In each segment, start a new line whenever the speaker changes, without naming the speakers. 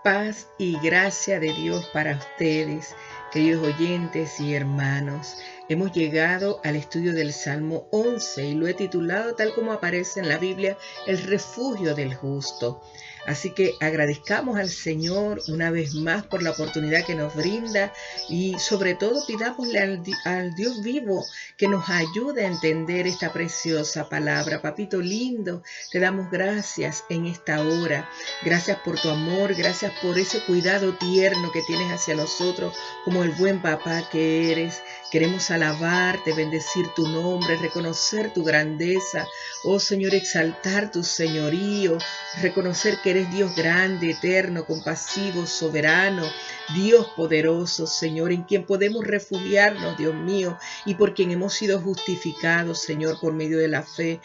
Paz y gracia de Dios para ustedes, queridos oyentes y hermanos. Hemos llegado al estudio del Salmo 11 y lo he titulado tal como aparece en la Biblia, el refugio del justo. Así que agradezcamos al Señor una vez más por la oportunidad que nos brinda y sobre todo pidámosle al Dios vivo que nos ayude a entender esta preciosa palabra. Papito lindo, te damos gracias en esta hora. Gracias por tu amor, gracias por ese cuidado tierno que tienes hacia nosotros como el buen papá que eres. Queremos alabarte, bendecir tu nombre, reconocer tu grandeza. Oh Señor, exaltar tu señorío, reconocer que eres Dios grande, eterno, compasivo, soberano, Dios poderoso, Señor, en quien podemos refugiarnos, Dios mío, y por quien hemos sido justificados, Señor, por medio de la fe,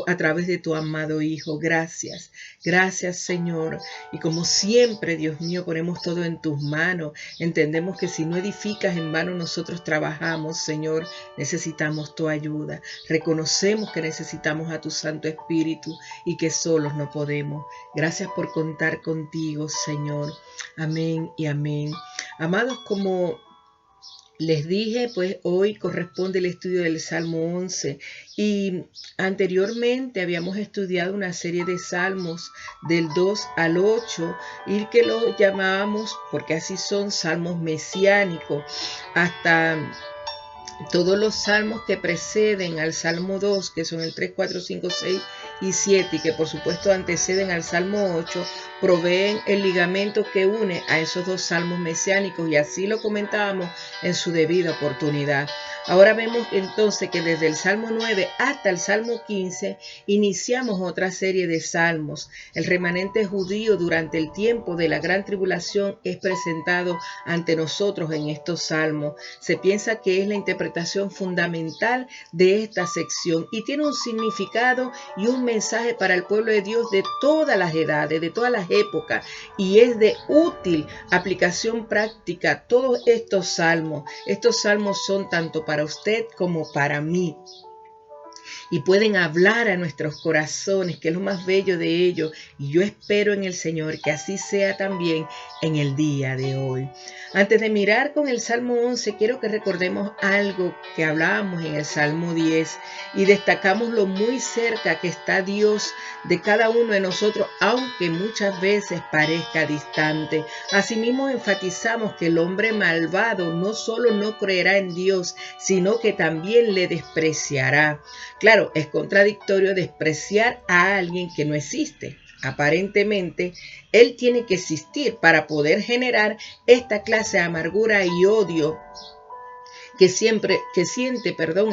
a través de tu amado Hijo. Gracias, gracias, Señor. Y como siempre, Dios mío, ponemos todo en tus manos. Entendemos que si no edificas, en vano nosotros trabajamos, Señor. Necesitamos tu ayuda. Reconocemos que necesitamos a tu Santo Espíritu y que solos no podemos. Gracias por contar contigo, Señor. Amén y amén. Amados, como les dije, pues hoy corresponde el estudio del Salmo 11 y anteriormente habíamos estudiado una serie de salmos del 2 al 8 y que los llamábamos, porque así son, salmos mesiánicos, hasta todos los salmos que preceden al Salmo 2, que son el 3, 4, 5, 6 y 7, y que por supuesto anteceden al Salmo 8, proveen el ligamento que une a esos dos salmos mesiánicos, y así lo comentábamos en su debida oportunidad. Ahora vemos entonces que desde el Salmo 9 hasta el Salmo 15 iniciamos otra serie de salmos. El remanente judío durante el tiempo de la gran tribulación es presentado ante nosotros en estos salmos. Se piensa que es la interpretación fundamental de esta sección y tiene un significado y un mensaje para el pueblo de Dios de todas las edades, de todas las épocas, y es de útil aplicación práctica todos estos salmos. Estos salmos son tanto para usted como para mí, y pueden hablar a nuestros corazones, que es lo más bello de ellos, y yo espero en el Señor que así sea también en el día de hoy. Antes de mirar con el Salmo 11, quiero que recordemos algo que hablábamos en el Salmo 10 y destacamos lo muy cerca que está Dios de cada uno de nosotros, aunque muchas veces parezca distante. Asimismo, enfatizamos que el hombre malvado no solo no creerá en Dios, sino que también le despreciará. Claro, es contradictorio despreciar a alguien que no existe. Aparentemente, él tiene que existir para poder generar esta clase de amargura y odio que siente,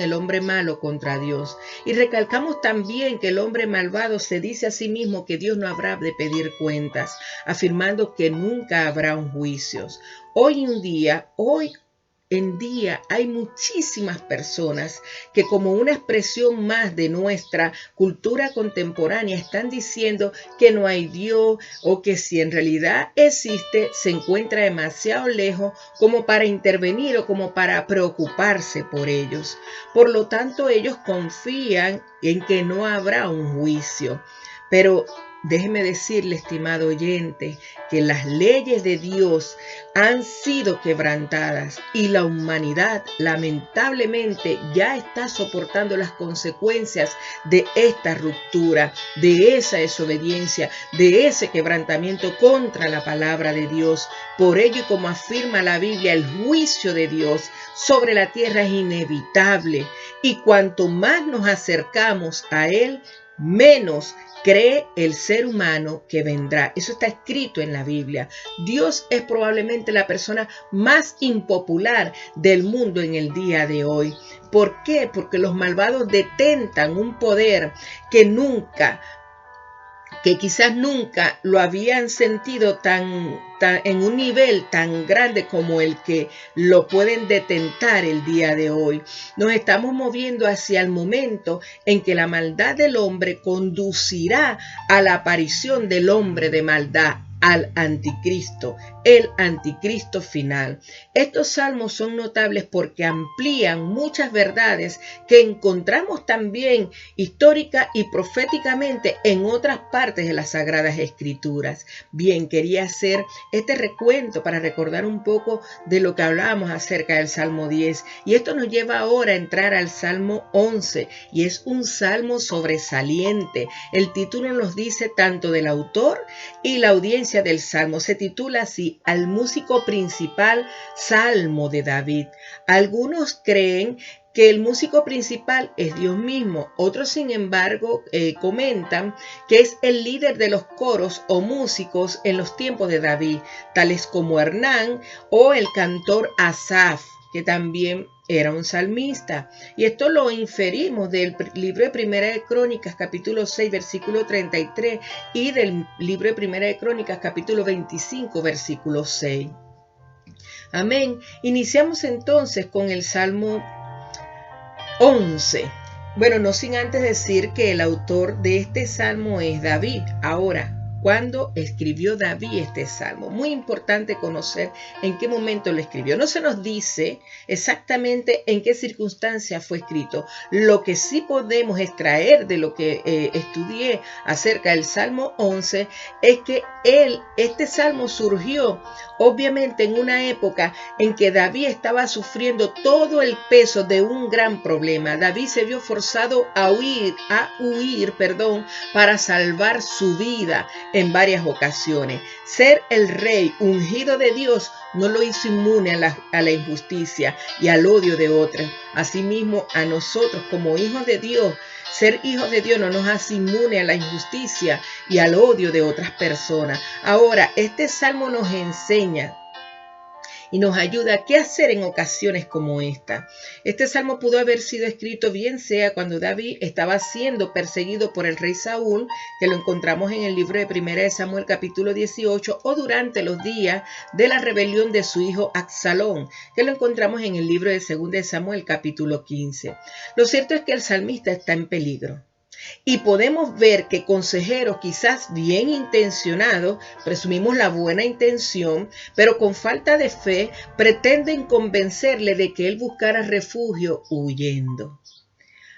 el hombre malo contra Dios. Y recalcamos también que el hombre malvado se dice a sí mismo que Dios no habrá de pedir cuentas, afirmando que nunca habrá un juicio. Hoy en día hay muchísimas personas que, como una expresión más de nuestra cultura contemporánea, están diciendo que no hay Dios, o que si en realidad existe, se encuentra demasiado lejos como para intervenir o como para preocuparse por ellos. Por lo tanto, ellos confían en que no habrá un juicio. Pero déjeme decirle, estimado oyente, que las leyes de Dios han sido quebrantadas y la humanidad lamentablemente ya está soportando las consecuencias de esta ruptura, de esa desobediencia, de ese quebrantamiento contra la palabra de Dios. Por ello, y como afirma la Biblia, el juicio de Dios sobre la tierra es inevitable, y cuanto más nos acercamos a Él, menos cree el ser humano que vendrá. Eso está escrito en la Biblia. Dios es probablemente la persona más impopular del mundo en el día de hoy. ¿Por qué? Porque los malvados detentan un poder que quizás nunca lo habían sentido en un nivel tan grande como el que lo pueden detentar el día de hoy. Nos estamos moviendo hacia el momento en que la maldad del hombre conducirá a la aparición del hombre de maldad, al anticristo, el anticristo final. Estos salmos son notables porque amplían muchas verdades que encontramos también histórica y proféticamente en otras partes de las Sagradas Escrituras. Bien, quería hacer este recuento para recordar un poco de lo que hablábamos acerca del Salmo 10, y esto nos lleva ahora a entrar al Salmo 11, y es un salmo sobresaliente. El título nos dice tanto del autor y la audiencia del salmo. Se titula así: Al músico principal, Salmo de David. Algunos creen que el músico principal es Dios mismo. Otros, sin embargo, comentan que es el líder de los coros o músicos en los tiempos de David, tales como Hernán o el cantor Asaf, que también era un salmista. Y esto lo inferimos del libro de Primera de Crónicas, capítulo 6, versículo 33, y del libro de Primera de Crónicas, capítulo 25, versículo 6. Amén. Iniciamos entonces con el Salmo 11. Bueno, no sin antes decir que el autor de este salmo es David. Ahora, ¿cuándo escribió David este salmo? Muy importante conocer en qué momento lo escribió. No se nos dice exactamente en qué circunstancia fue escrito. Lo que sí podemos extraer de lo que estudié acerca del Salmo 11 es que este salmo surgió obviamente en una época en que David estaba sufriendo todo el peso de un gran problema. David se vio forzado a huir, para salvar su vida en varias ocasiones. Ser el rey ungido de Dios no lo hizo inmune a la injusticia y al odio de otros. Asimismo, a nosotros como hijos de Dios, ser hijos de Dios no nos hace inmune a la injusticia y al odio de otras personas. Ahora, este salmo nos enseña y nos ayuda a qué hacer en ocasiones como esta. Este salmo pudo haber sido escrito bien sea cuando David estaba siendo perseguido por el rey Saúl, que lo encontramos en el libro de Primera de Samuel capítulo 18, o durante los días de la rebelión de su hijo Absalón, que lo encontramos en el libro de Segunda de Samuel capítulo 15. Lo cierto es que el salmista está en peligro. Y podemos ver que consejeros quizás bien intencionados, presumimos la buena intención, pero con falta de fe, pretenden convencerle de que él buscara refugio huyendo.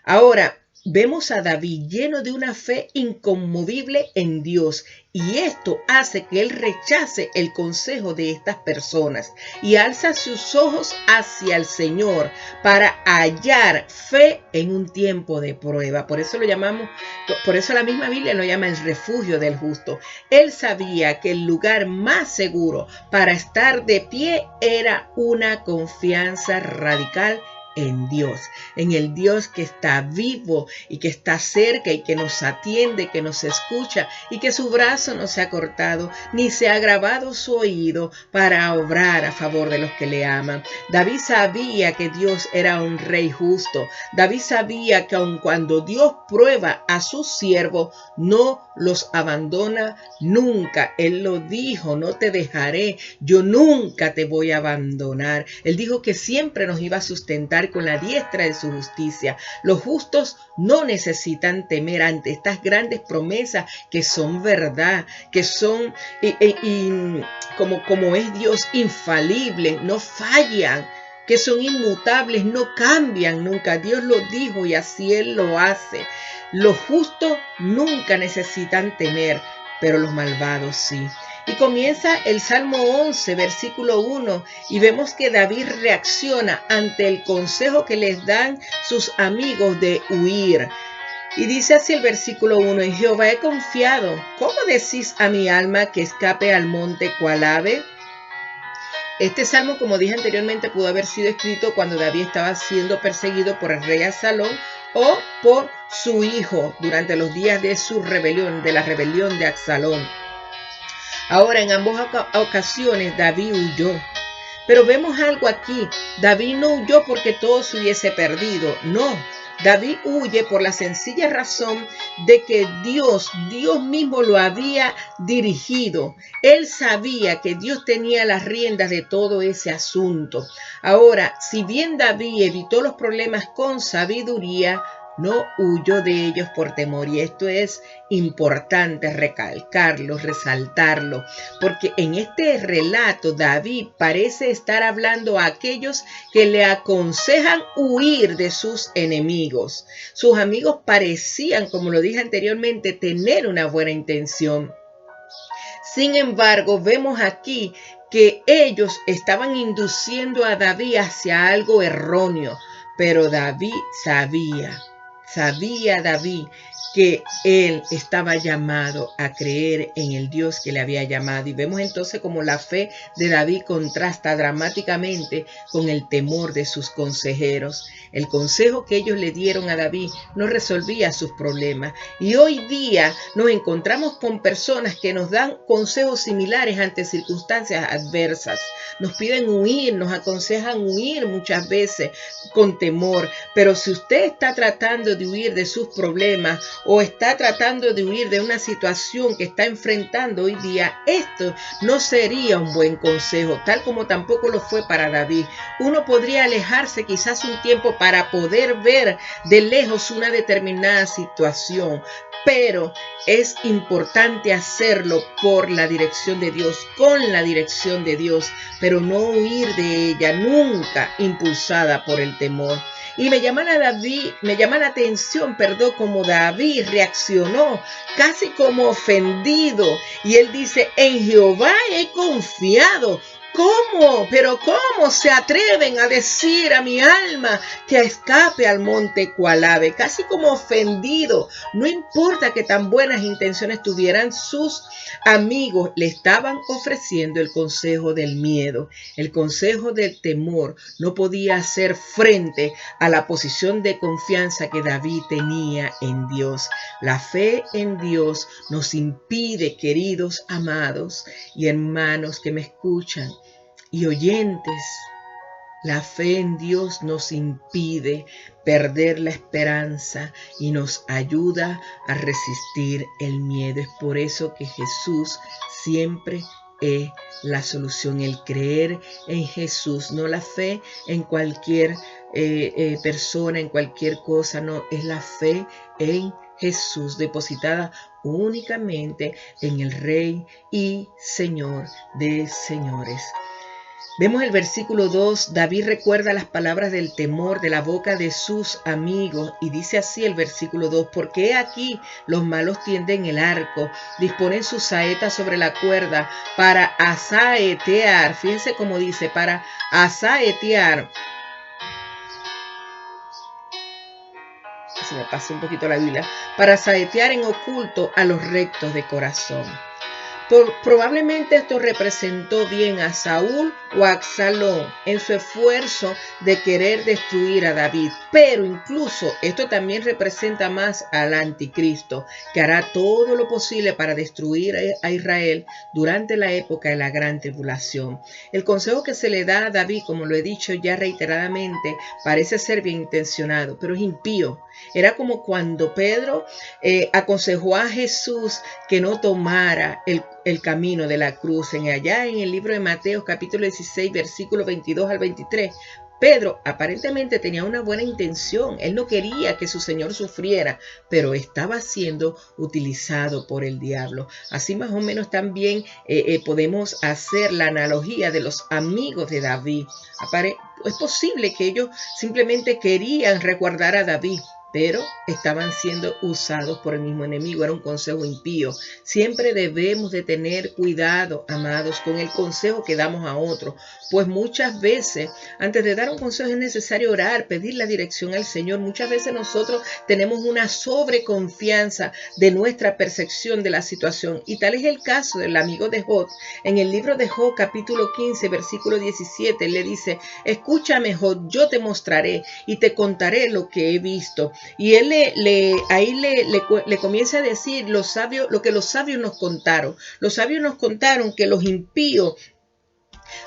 Ahora, vemos a David lleno de una fe inconmovible en Dios, y esto hace que él rechace el consejo de estas personas y alza sus ojos hacia el Señor para hallar fe en un tiempo de prueba. Por eso la misma Biblia lo llama el refugio del justo. Él sabía que el lugar más seguro para estar de pie era una confianza radical en Dios, en el Dios que está vivo y que está cerca y que nos atiende, que nos escucha y que su brazo no se ha cortado ni se ha agravado su oído para obrar a favor de los que le aman. David sabía que Dios era un rey justo. David sabía que aun cuando Dios prueba a sus siervos, no los abandona nunca. Él lo dijo: no te dejaré, yo nunca te voy a abandonar. Él dijo que siempre nos iba a sustentar con la diestra de su justicia. Los justos no necesitan temer ante estas grandes promesas que son verdad, que son como es Dios, infalible, no fallan, que son inmutables, no cambian nunca. Dios lo dijo y así Él lo hace. Los justos nunca necesitan temer, pero los malvados sí. Y comienza el Salmo 11, versículo 1, y vemos que David reacciona ante el consejo que les dan sus amigos de huir. Y dice así el versículo 1, en Jehová he confiado, ¿cómo decís a mi alma que escape al monte cual ave? Este salmo, como dije anteriormente, pudo haber sido escrito cuando David estaba siendo perseguido por el rey Absalón o por su hijo durante los días de su rebelión, de la rebelión de Absalón. Ahora, en ambas ocasiones David huyó. Pero vemos algo aquí. David no huyó porque todo se hubiese perdido. No. David huye por la sencilla razón de que Dios mismo lo había dirigido. Él sabía que Dios tenía las riendas de todo ese asunto. Ahora, si bien David evitó los problemas con sabiduría, no huyó de ellos por temor. Y esto es importante recalcarlo, resaltarlo, porque en este relato David parece estar hablando a aquellos que le aconsejan huir de sus enemigos. Sus amigos parecían, como lo dije anteriormente, tener una buena intención. Sin embargo, vemos aquí que ellos estaban induciendo a David hacia algo erróneo, pero David sabía David que él estaba llamado a creer en el Dios que le había llamado. Y vemos entonces como la fe de David contrasta dramáticamente con el temor de sus consejeros. El consejo que ellos le dieron a David no resolvía sus problemas. Y hoy día nos encontramos con personas que nos dan consejos similares ante circunstancias adversas. Nos piden huir, nos aconsejan huir muchas veces con temor. Pero si usted está tratando de huir de sus problemas o está tratando de huir de una situación que está enfrentando hoy día, esto no sería un buen consejo, tal como tampoco lo fue para David. Uno podría alejarse quizás un tiempo para poder ver de lejos una determinada situación, pero es importante hacerlo por la dirección de Dios, con la dirección de Dios, pero no huir de ella, nunca impulsada por el temor. Y me llama la atención, como David reaccionó casi como ofendido. Y él dice, en Jehová he confiado. ¿Cómo? Pero ¿cómo se atreven a decir a mi alma que escape al monte cual ave? Casi como ofendido. No importa que tan buenas intenciones tuvieran, sus amigos le estaban ofreciendo el consejo del miedo, el consejo del temor. No podía hacer frente a la posición de confianza que David tenía en Dios. La fe en Dios nos impide, queridos amados y hermanos que me escuchan, y oyentes, la fe en Dios nos impide perder la esperanza y nos ayuda a resistir el miedo. Es por eso que Jesús siempre es la solución, el creer en Jesús, no la fe en cualquier persona, en cualquier cosa, no, es la fe en Jesús, depositada únicamente en el Rey y Señor de señores. Vemos el versículo 2, David recuerda las palabras del temor de la boca de sus amigos y dice así el versículo 2, porque aquí los malos tienden el arco, disponen sus saetas sobre la cuerda para asaetear, fíjense cómo dice, para asaetear. Se me pasó un poquito la Biblia, para saetear en oculto a los rectos de corazón. Probablemente esto representó bien a Saúl o a Absalón en su esfuerzo de querer destruir a David, pero incluso esto también representa más al anticristo, que hará todo lo posible para destruir a Israel durante la época de la gran tribulación. El consejo que se le da a David, como lo he dicho ya reiteradamente, parece ser bien intencionado, pero es impío. Era como cuando Pedro aconsejó a Jesús que no tomara el camino de la cruz. Allá en el libro de Mateo capítulo 16, versículos 22 al 23, Pedro aparentemente tenía una buena intención. Él no quería que su Señor sufriera, pero estaba siendo utilizado por el diablo. Así más o menos también podemos hacer la analogía de los amigos de David. Es posible que ellos simplemente querían resguardar a David, pero estaban siendo usados por el mismo enemigo. Era un consejo impío. Siempre debemos de tener cuidado, amados, con el consejo que damos a otros, pues muchas veces, antes de dar un consejo es necesario orar, pedir la dirección al Señor. Muchas veces nosotros tenemos una sobreconfianza de nuestra percepción de la situación, y tal es el caso del amigo de Job. En el libro de Job, capítulo 15, versículo 17, le dice, escúchame, Job, yo te mostraré y te contaré lo que he visto. Y él le comienza a decir lo que los sabios nos contaron. Los sabios nos contaron que los impíos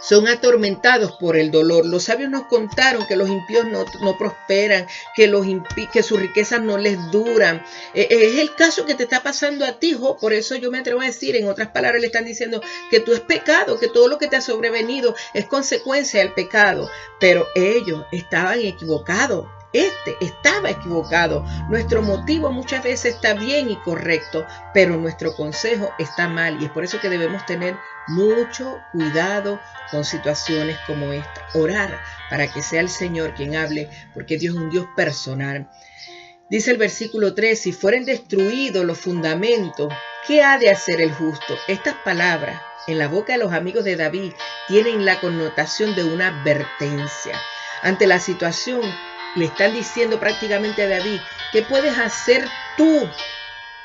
son atormentados por el dolor. Los sabios nos contaron que los impíos no prosperan, que sus riquezas no les duran. Es el caso que te está pasando a ti, Job. Por eso yo me atrevo a decir, en otras palabras, le están diciendo que tú es pecado, que todo lo que te ha sobrevenido es consecuencia del pecado. Pero ellos estaban equivocados. Este estaba equivocado. Nuestro motivo muchas veces está bien y correcto, pero nuestro consejo está mal, y es por eso que debemos tener mucho cuidado con situaciones como esta. Orar para que sea el Señor quien hable, porque Dios es un Dios personal. Dice el versículo 3, si fueren destruidos los fundamentos, ¿qué ha de hacer el justo? Estas palabras en la boca de los amigos de David tienen la connotación de una advertencia. Ante la situación, le están diciendo prácticamente a David, ¿qué puedes hacer tú?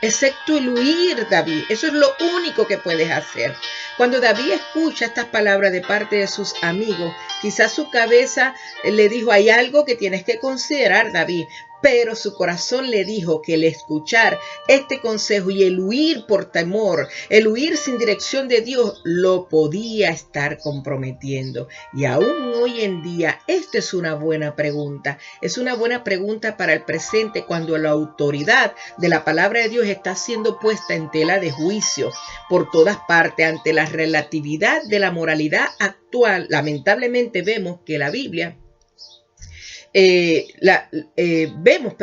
Excepto el huir, David. Eso es lo único que puedes hacer. Cuando David escucha estas palabras de parte de sus amigos, quizás su cabeza le dijo, hay algo que tienes que considerar, David. Pero su corazón le dijo que el escuchar este consejo y el huir por temor, el huir sin dirección de Dios, lo podía estar comprometiendo. Y aún hoy en día, esta es una buena pregunta. Es una buena pregunta para el presente cuando la autoridad de la palabra de Dios está siendo puesta en tela de juicio por todas partes ante la relatividad de la moralidad actual. Lamentablemente vemos que la Biblia vemos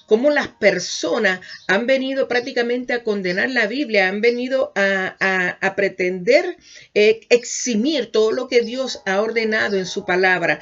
cómo las personas han venido prácticamente a condenar la Biblia, han venido a pretender eximir todo lo que Dios ha ordenado en su palabra,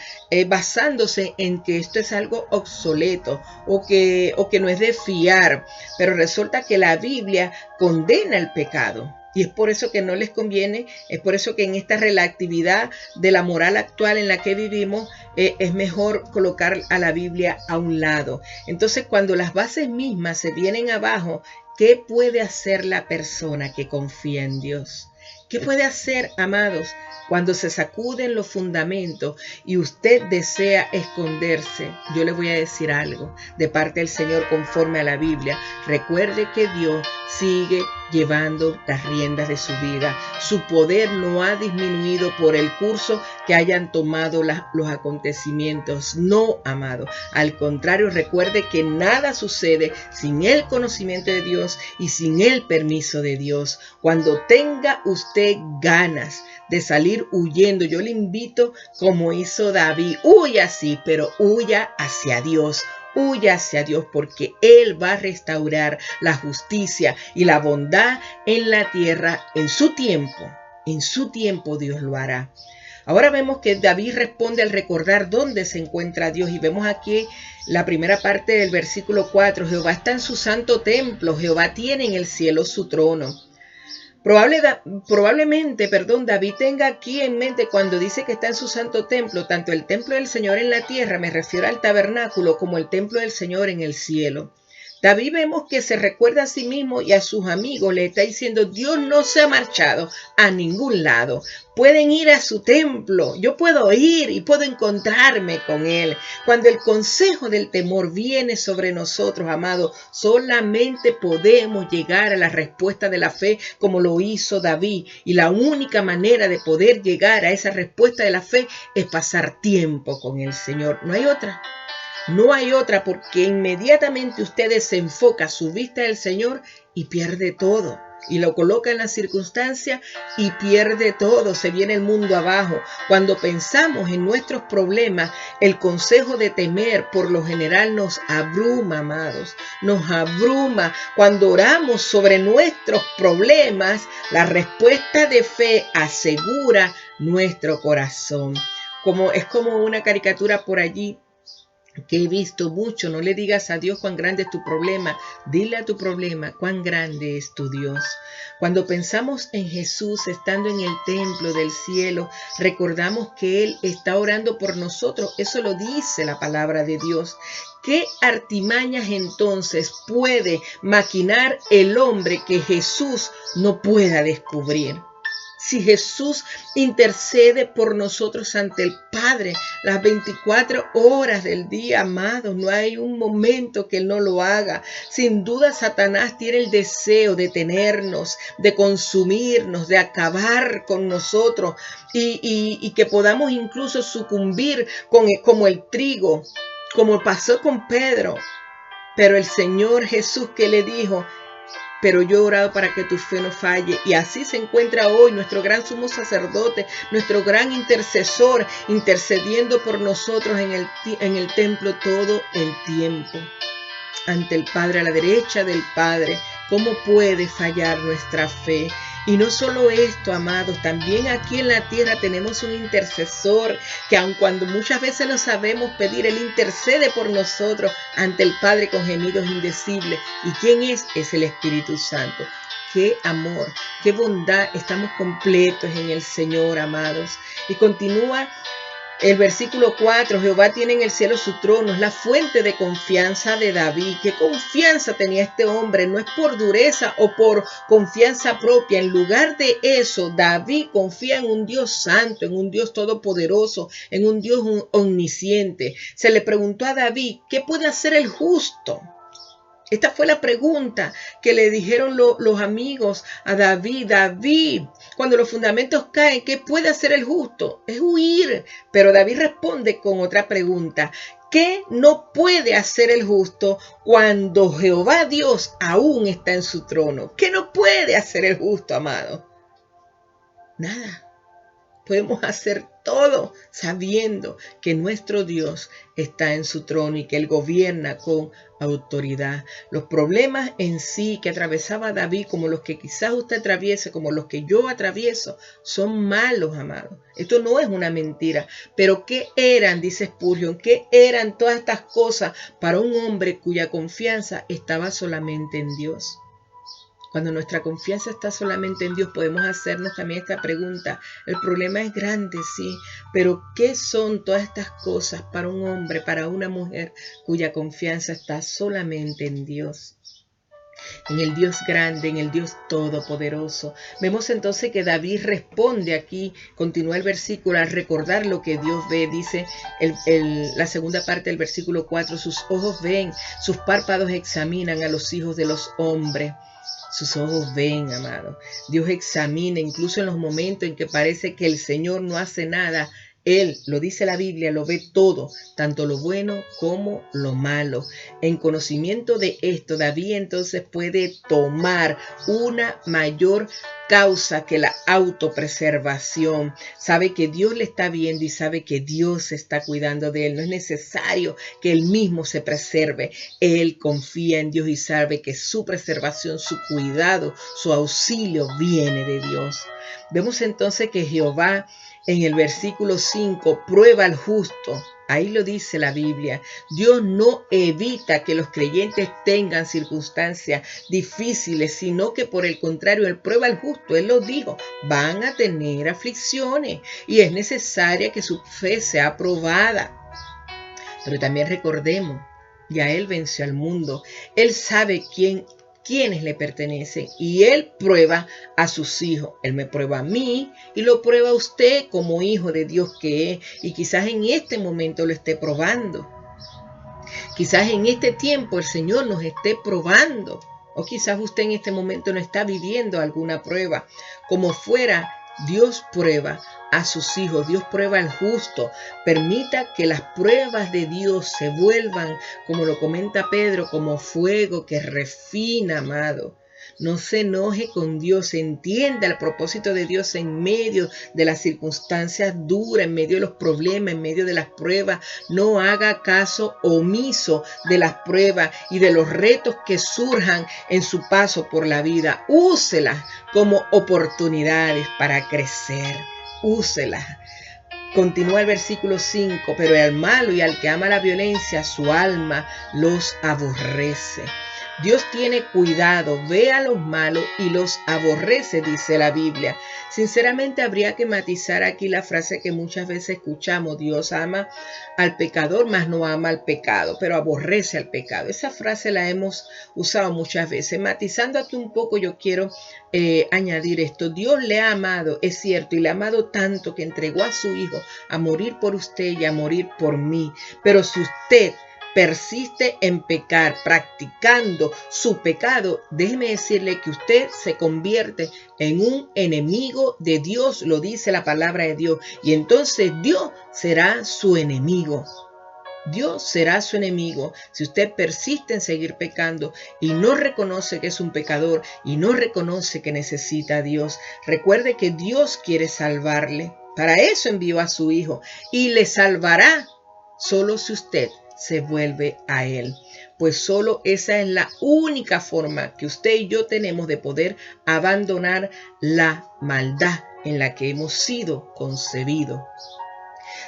basándose en que esto es algo obsoleto o que no es de fiar. Pero resulta que la Biblia condena el pecado. Y es por eso que no les conviene, es por eso que en esta relatividad de la moral actual en la que vivimos, es mejor colocar a la Biblia a un lado. Entonces, cuando las bases mismas se vienen abajo, ¿qué puede hacer la persona que confía en Dios? ¿Qué puede hacer, amados, cuando se sacuden los fundamentos y usted desea esconderse? Yo le voy a decir algo de parte del Señor conforme a la Biblia. Recuerde que Dios sigue llevando las riendas de su vida. Su poder no ha disminuido por el curso que hayan tomado los acontecimientos. No, amado. Al contrario, recuerde que nada sucede sin el conocimiento de Dios y sin el permiso de Dios. Cuando tenga usted ganas de salir huyendo, yo le invito, como hizo David, huya así, pero huya hacia Dios. Huya hacia Dios, porque Él va a restaurar la justicia y la bondad en la tierra en su tiempo. En su tiempo Dios lo hará. Ahora vemos que David responde al recordar dónde se encuentra Dios, y vemos aquí la primera parte del versículo 4. Jehová está en su santo templo, Jehová tiene en el cielo su trono. Probablemente, David tenga aquí en mente cuando dice que está en su santo templo, tanto el templo del Señor en la tierra, me refiero al tabernáculo, como el templo del Señor en el cielo. David vemos que se recuerda a sí mismo y a sus amigos, le está diciendo, Dios no se ha marchado a ningún lado. Pueden ir a su templo, yo puedo ir y puedo encontrarme con Él. Cuando el consejo del temor viene sobre nosotros, amados, solamente podemos llegar a la respuesta de la fe como lo hizo David. Y la única manera de poder llegar a esa respuesta de la fe es pasar tiempo con el Señor. No hay otra. No hay otra, porque inmediatamente usted desenfoca su vista del Señor y pierde todo. Y lo coloca en la circunstancia y pierde todo. Se viene el mundo abajo. Cuando pensamos en nuestros problemas, el consejo de temer por lo general nos abruma, amados. Nos abruma. Cuando oramos sobre nuestros problemas, la respuesta de fe asegura nuestro corazón. Es como una caricatura por allí que he visto mucho. No le digas a Dios cuán grande es tu problema, dile a tu problema cuán grande es tu Dios. Cuando pensamos en Jesús estando en el templo del cielo, recordamos que Él está orando por nosotros. Eso lo dice la palabra de Dios. ¿Qué artimañas entonces puede maquinar el hombre que Jesús no pueda descubrir? Si Jesús intercede por nosotros ante el Padre las 24 horas del día, amados, no hay un momento que Él no lo haga. Sin duda, Satanás tiene el deseo de tenernos, de consumirnos, de acabar con nosotros y que podamos incluso sucumbir como el trigo, como pasó con Pedro. Pero el Señor Jesús, que le dijo, pero yo he orado para que tu fe no falle. Y así se encuentra hoy nuestro gran sumo sacerdote, nuestro gran intercesor, intercediendo por nosotros en el templo todo el tiempo. Ante el Padre, a la derecha del Padre. ¿Cómo puede fallar nuestra fe? Y no solo esto, amados, también aquí en la tierra tenemos un intercesor que aun cuando muchas veces no sabemos pedir, Él intercede por nosotros ante el Padre con gemidos indecibles. ¿Y quién es? Es el Espíritu Santo. Qué amor, qué bondad, estamos completos en el Señor, amados. Y continúa el versículo 4, Jehová tiene en el cielo su trono, es la fuente de confianza de David. ¿Qué confianza tenía este hombre? No es por dureza o por confianza propia. En lugar de eso, David confía en un Dios santo, en un Dios todopoderoso, en un Dios omnisciente. Se le preguntó a David, ¿qué puede hacer el justo? Esta fue la pregunta que le dijeron los amigos a David. David, cuando los fundamentos caen, ¿qué puede hacer el justo? Es huir. Pero David responde con otra pregunta. ¿Qué no puede hacer el justo cuando Jehová Dios aún está en su trono? ¿Qué no puede hacer el justo, amado? Nada. Podemos hacer todo sabiendo que nuestro Dios está en su trono y que Él gobierna con autoridad. Los problemas en sí que atravesaba David, como los que quizás usted atraviese, como los que yo atravieso, son malos, amados. Esto no es una mentira. Pero ¿qué eran, dice Spurgeon, qué eran todas estas cosas para un hombre cuya confianza estaba solamente en Dios? Cuando nuestra confianza está solamente en Dios, podemos hacernos también esta pregunta. El problema es grande, sí, pero ¿qué son todas estas cosas para un hombre, para una mujer cuya confianza está solamente en Dios? En el Dios grande, en el Dios todopoderoso. Vemos entonces que David responde aquí, continúa el versículo, al recordar lo que Dios ve, dice la segunda parte del versículo 4, sus ojos ven, sus párpados examinan a los hijos de los hombres. Sus ojos ven, amado. Dios examina, incluso en los momentos en que parece que el Señor no hace nada. Él, lo dice la Biblia, lo ve todo, tanto lo bueno como lo malo. En conocimiento de esto, David entonces puede tomar una mayor causa que la autopreservación. Sabe que Dios le está viendo y sabe que Dios está cuidando de él. No es necesario que él mismo se preserve. Él confía en Dios y sabe que su preservación, su cuidado, su auxilio viene de Dios. Vemos entonces que Jehová en el versículo 5 prueba al justo. Ahí lo dice la Biblia. Dios no evita que los creyentes tengan circunstancias difíciles, sino que por el contrario, Él prueba al justo. Él lo dijo, van a tener aflicciones y es necesaria que su fe sea probada. Pero también recordemos, ya Él venció al mundo. Él sabe quiénes le pertenecen y Él prueba a sus hijos. Él me prueba a mí y lo prueba a usted como hijo de Dios que es, y quizás en este momento lo esté probando. Quizás en este tiempo el Señor nos esté probando, o quizás usted en este momento no está viviendo alguna prueba. Como fuera, Dios prueba a sus hijos, Dios prueba al justo. Permita que las pruebas de Dios se vuelvan, como lo comenta Pedro, como fuego que refina, amado. No se enoje con Dios, entienda el propósito de Dios en medio de las circunstancias duras, en medio de los problemas, en medio de las pruebas. No haga caso omiso de las pruebas y de los retos que surjan en su paso por la vida. Úselas como oportunidades para crecer. Úselas. Continúa el versículo 5, pero al malo y al que ama la violencia, su alma los aborrece. Dios tiene cuidado, ve a los malos y los aborrece, dice la Biblia. Sinceramente habría que matizar aquí la frase que muchas veces escuchamos: Dios ama al pecador, mas no ama al pecado, pero aborrece al pecado. Esa frase la hemos usado muchas veces. Matizando aquí un poco, yo quiero añadir esto. Dios le ha amado, es cierto, y le ha amado tanto que entregó a su Hijo a morir por usted y a morir por mí. Pero si usted persiste en pecar, practicando su pecado, déjeme decirle que usted se convierte en un enemigo de Dios, lo dice la palabra de Dios, y entonces Dios será su enemigo. Dios será su enemigo si usted persiste en seguir pecando y no reconoce que es un pecador y no reconoce que necesita a Dios. Recuerde que Dios quiere salvarle. Para eso envió a su Hijo y le salvará solo si usted se vuelve a Él. Pues solo esa es la única forma que usted y yo tenemos de poder abandonar la maldad en la que hemos sido concebidos.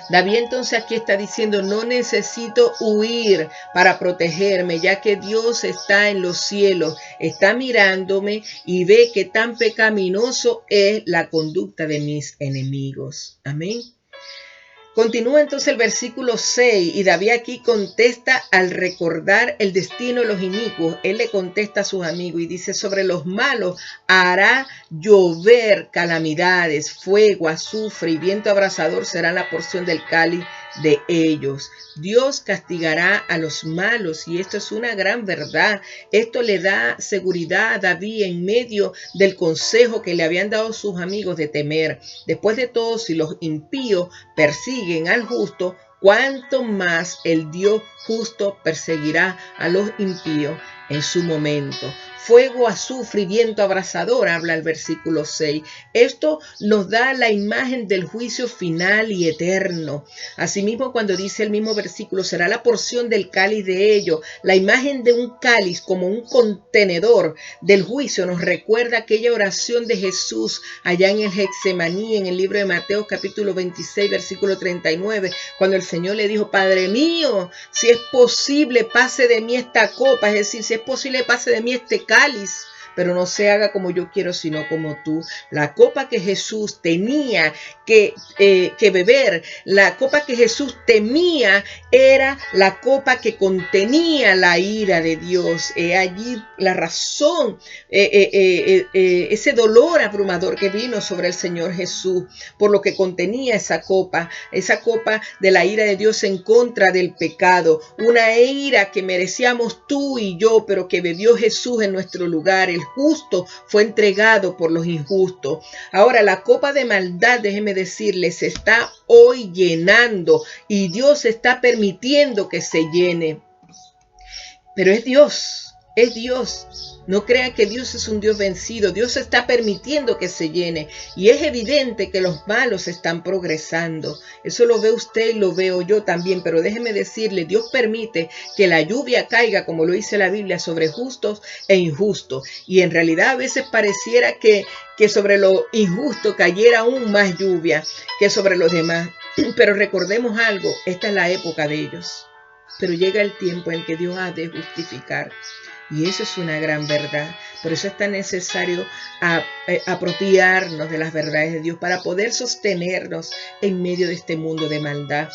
David entonces aquí está diciendo, no necesito huir para protegerme, ya que Dios está en los cielos, está mirándome y ve que tan pecaminoso es la conducta de mis enemigos. Amén. Continúa entonces el versículo 6 y David aquí contesta al recordar el destino de los inicuos. Él le contesta a sus amigos y dice, sobre los malos hará llover calamidades, fuego, azufre y viento abrasador será la porción del cáliz de ellos. Dios castigará a los malos y esto es una gran verdad. Esto le da seguridad a David en medio del consejo que le habían dado sus amigos de temer. Después de todo, si los impíos persiguen al justo, cuánto más el Dios justo perseguirá a los impíos en su momento. Fuego, azufre y viento abrasador, habla el versículo 6. Esto nos da la imagen del juicio final y eterno. Asimismo, cuando dice el mismo versículo, será la porción del cáliz de ellos. La imagen de un cáliz como un contenedor del juicio nos recuerda aquella oración de Jesús allá en el Getsemaní, en el libro de Mateo capítulo 26, versículo 39, cuando el Señor le dijo, Padre mío, si es posible, pase de mí esta copa, es decir, si es posible, pase de mí este cáliz, pero no se haga como yo quiero, sino como tú. La copa que Jesús tenía que beber, la copa que Jesús temía, era la copa que contenía la ira de Dios. Allí la razón, ese dolor abrumador que vino sobre el Señor Jesús, por lo que contenía esa copa de la ira de Dios en contra del pecado, una ira que merecíamos tú y yo, pero que bebió Jesús en nuestro lugar. El justo fue entregado por los injustos. Ahora la copa de maldad, déjeme decirles, se está hoy llenando y Dios está permitiendo que se llene. Pero es Dios, es Dios. No crean que Dios es un Dios vencido. Dios está permitiendo que se llene. Y es evidente que los malos están progresando. Eso lo ve usted y lo veo yo también. Pero déjeme decirle, Dios permite que la lluvia caiga, como lo dice la Biblia, sobre justos e injustos. Y en realidad a veces pareciera que sobre lo injusto cayera aún más lluvia que sobre los demás. Pero recordemos algo, esta es la época de ellos. Pero llega el tiempo en que Dios ha de justificar. Y eso es una gran verdad. Por eso es tan necesario apropiarnos de las verdades de Dios para poder sostenernos en medio de este mundo de maldad.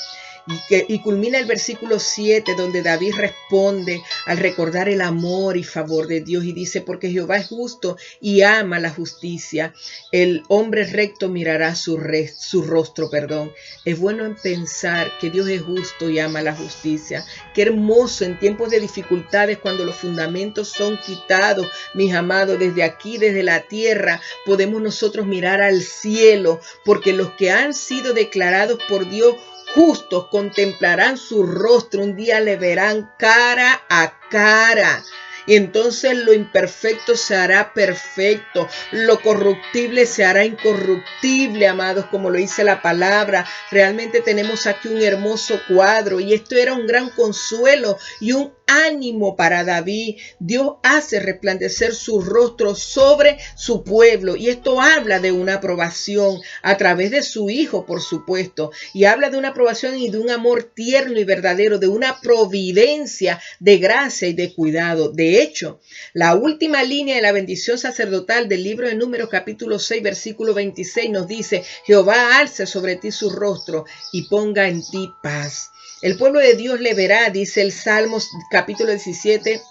Y culmina el versículo 7, donde David responde al recordar el amor y favor de Dios y dice, porque Jehová es justo y ama la justicia. El hombre recto mirará su rostro. Es bueno en pensar que Dios es justo y ama la justicia. Qué hermoso en tiempos de dificultades, cuando los fundamentos son quitados, mis amados, desde aquí, desde la tierra, podemos nosotros mirar al cielo, porque los que han sido declarados por Dios justos contemplarán su rostro, un día le verán cara a cara. Y entonces lo imperfecto se hará perfecto, lo corruptible se hará incorruptible, amados, como lo dice la palabra. Realmente tenemos aquí un hermoso cuadro y esto era un gran consuelo y un ánimo para David. Dios hace resplandecer su rostro sobre su pueblo y esto habla de una aprobación a través de su Hijo, por supuesto, y habla de una aprobación y de un amor tierno y verdadero, de una providencia de gracia y de cuidado. De hecho, la última línea de la bendición sacerdotal del libro de Números capítulo 6 versículo 26 nos dice, Jehová alce sobre ti su rostro y ponga en ti paz. El pueblo de Dios le verá, dice el Salmos capítulo 17,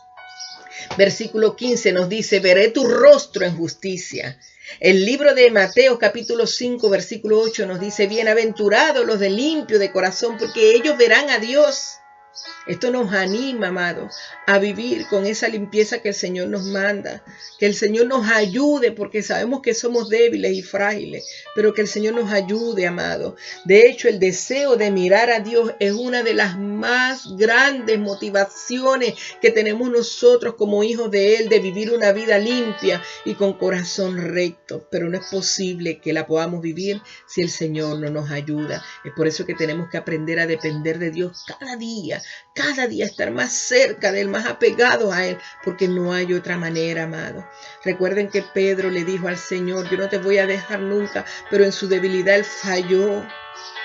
versículo 15, nos dice, veré tu rostro en justicia. El libro de Mateo capítulo 5, versículo 8 nos dice, bienaventurados los de limpio de corazón, porque ellos verán a Dios. Esto nos anima, amados, a vivir con esa limpieza que el Señor nos manda, que el Señor nos ayude, porque sabemos que somos débiles y frágiles, pero que el Señor nos ayude, amados. De hecho, el deseo de mirar a Dios es una de las más grandes motivaciones que tenemos nosotros como hijos de Él, de vivir una vida limpia y con corazón recto. Pero no es posible que la podamos vivir si el Señor no nos ayuda. Es por eso que tenemos que aprender a depender de Dios cada día estar más cerca de Él, más apegados a Él, porque no hay otra manera, amado. Recuerden que Pedro le dijo al Señor: yo no te voy a dejar nunca, pero en su debilidad él falló.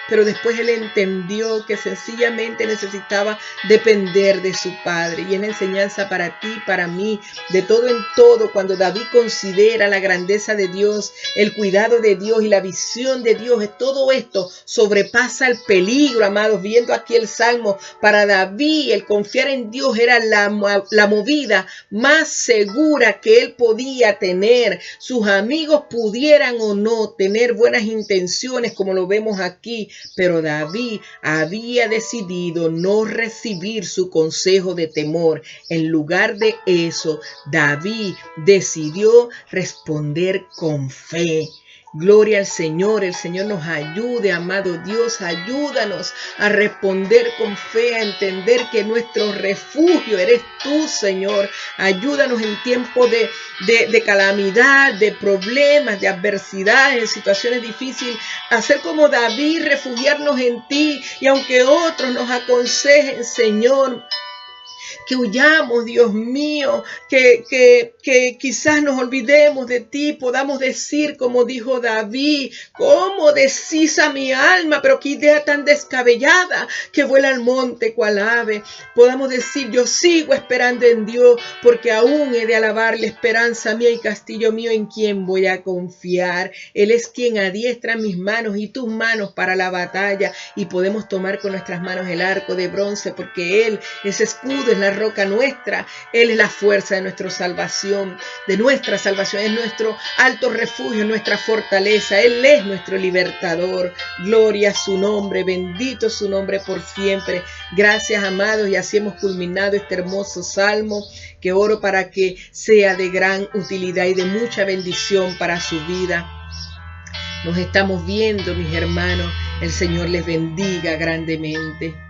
Pero después él entendió que sencillamente necesitaba depender de su Padre. Y es la enseñanza para ti, para mí, de todo en todo. Cuando David considera la grandeza de Dios, el cuidado de Dios y la visión de Dios, todo esto sobrepasa el peligro, amados. Viendo aquí el Salmo, para David el confiar en Dios era la movida más segura que él podía tener. Sus amigos pudieran o no tener buenas intenciones, como lo vemos aquí, pero David había decidido no recibir su consejo de temor. En lugar de eso, David decidió responder con fe. Gloria al Señor. El Señor nos ayude, amado Dios. Ayúdanos a responder con fe, a entender que nuestro refugio eres tú, Señor. Ayúdanos en tiempos de calamidad, de problemas, de adversidad, en situaciones difíciles, a ser como David, refugiarnos en ti. Y aunque otros nos aconsejen, Señor, que huyamos, Dios mío, que quizás nos olvidemos de ti, podamos decir como dijo David: ¿cómo decís a mi alma? Pero qué idea tan descabellada, que vuela al monte cual ave. Podamos decir: yo sigo esperando en Dios, porque aún he de alabar la esperanza mía y castillo mío, en quien voy a confiar. Él es quien adiestra mis manos y tus manos para la batalla, y podemos tomar con nuestras manos el arco de bronce, porque Él es escudo, es la roca nuestra. Él es la fuerza de nuestra salvación, es nuestro alto refugio, nuestra fortaleza. Él es nuestro libertador. Gloria a su nombre, bendito su nombre por siempre. Gracias, amados, y así hemos culminado este hermoso salmo, que oro para que sea de gran utilidad y de mucha bendición para su vida. Nos estamos viendo, mis hermanos. El Señor les bendiga grandemente.